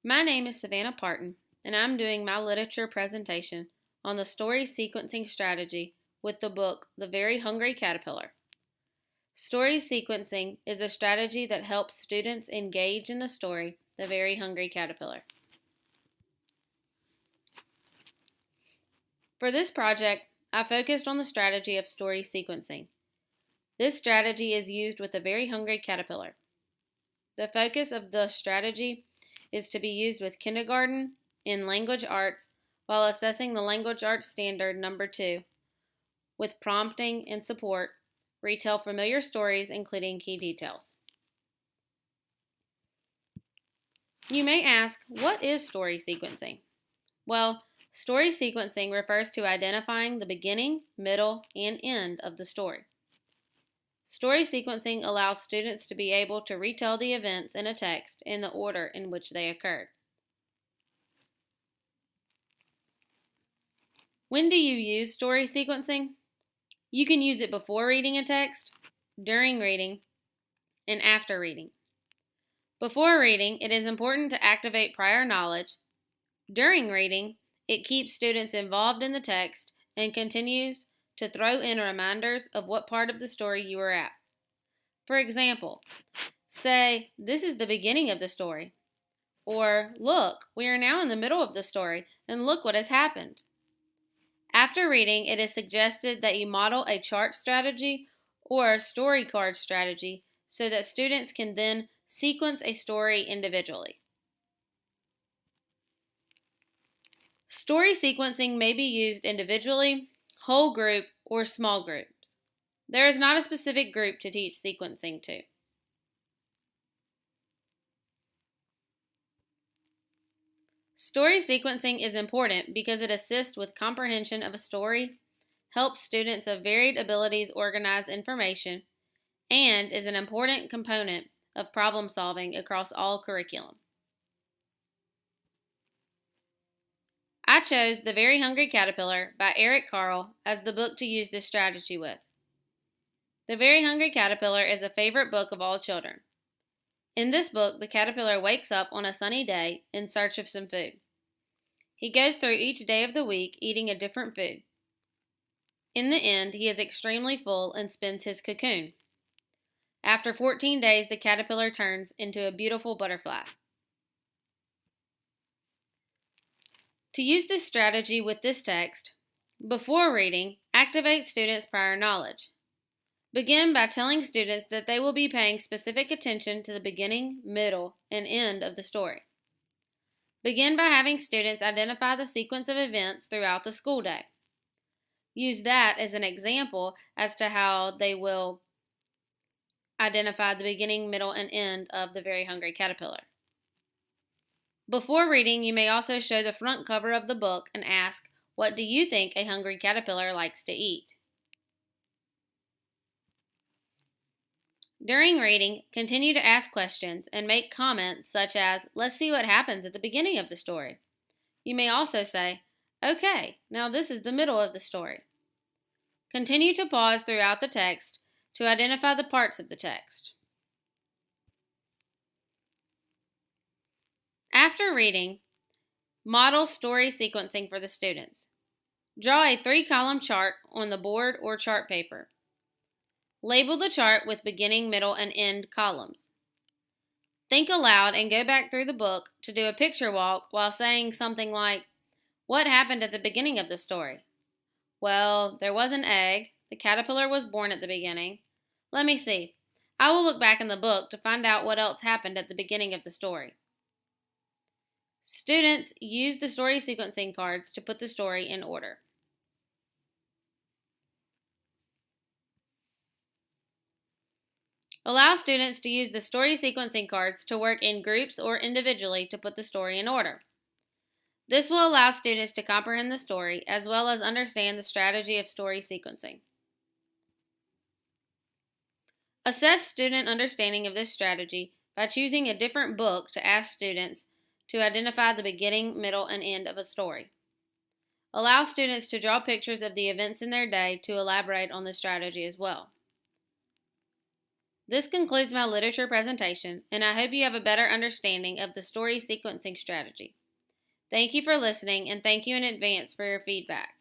My name is Savannah Parton, and I'm doing my literature presentation on the story sequencing strategy with the book The Very Hungry Caterpillar. Story sequencing is a strategy that helps students engage in the story The Very Hungry Caterpillar. For this project, I focused on the strategy of story sequencing. This strategy is used with The Very Hungry Caterpillar. The focus of the strategy is to be used with kindergarten in language arts while assessing the language arts standard number 2 with prompting and support, retell familiar stories including key details. You may ask, what is story sequencing? Well, story sequencing refers to identifying the beginning, middle, and end of the story. Story sequencing allows students to be able to retell the events in a text in the order in which they occurred. When do you use story sequencing? You can use it before reading a text, during reading, and after reading. Before reading, it is important to activate prior knowledge. During reading, it keeps students involved in the text and continues to throw in reminders of what part of the story you are at. For example, say, "This is the beginning of the story," or "Look, we are now in the middle of the story, and look what has happened." After reading, it is suggested that you model a chart strategy or story card strategy so that students can then sequence a story individually. Story sequencing may be used individually, whole group, or small groups. There is not a specific group to teach sequencing to. Story sequencing is important because it assists with comprehension of a story, helps students of varied abilities organize information, and is an important component of problem solving across all curriculum. I chose The Very Hungry Caterpillar by Eric Carle as the book to use this strategy with. The Very Hungry Caterpillar is a favorite book of all children. In this book, the caterpillar wakes up on a sunny day in search of some food. He goes through each day of the week eating a different food. In the end, he is extremely full and spins his cocoon. After 14 days, the caterpillar turns into a beautiful butterfly. To use this strategy with this text, before reading, activate students' prior knowledge. Begin by telling students that they will be paying specific attention to the beginning, middle, and end of the story. Begin by having students identify the sequence of events throughout the school day. Use that as an example as to how they will identify the beginning, middle, and end of The Very Hungry Caterpillar. Before reading, you may also show the front cover of the book and ask, "What do you think a hungry caterpillar likes to eat?" During reading, continue to ask questions and make comments such as, "Let's see what happens at the beginning of the story." You may also say, "Okay, now this is the middle of the story." Continue to pause throughout the text to identify the parts of the text. After reading, model story sequencing for the students. Draw a 3-column chart on the board or chart paper. Label the chart with beginning, middle, and end columns. Think aloud and go back through the book to do a picture walk while saying something like, "What happened at the beginning of the story?" "Well, there was an egg. The caterpillar was born at the beginning. Let me see. I will look back in the book to find out what else happened at the beginning of the story." Students use the story sequencing cards to put the story in order. Allow students to use the story sequencing cards to work in groups or individually to put the story in order. This will allow students to comprehend the story as well as understand the strategy of story sequencing. Assess student understanding of this strategy by choosing a different book to ask students to identify the beginning, middle, and end of a story. Allow students to draw pictures of the events in their day to elaborate on the strategy as well. This concludes my literature presentation, and I hope you have a better understanding of the story sequencing strategy. Thank you for listening, and thank you in advance for your feedback.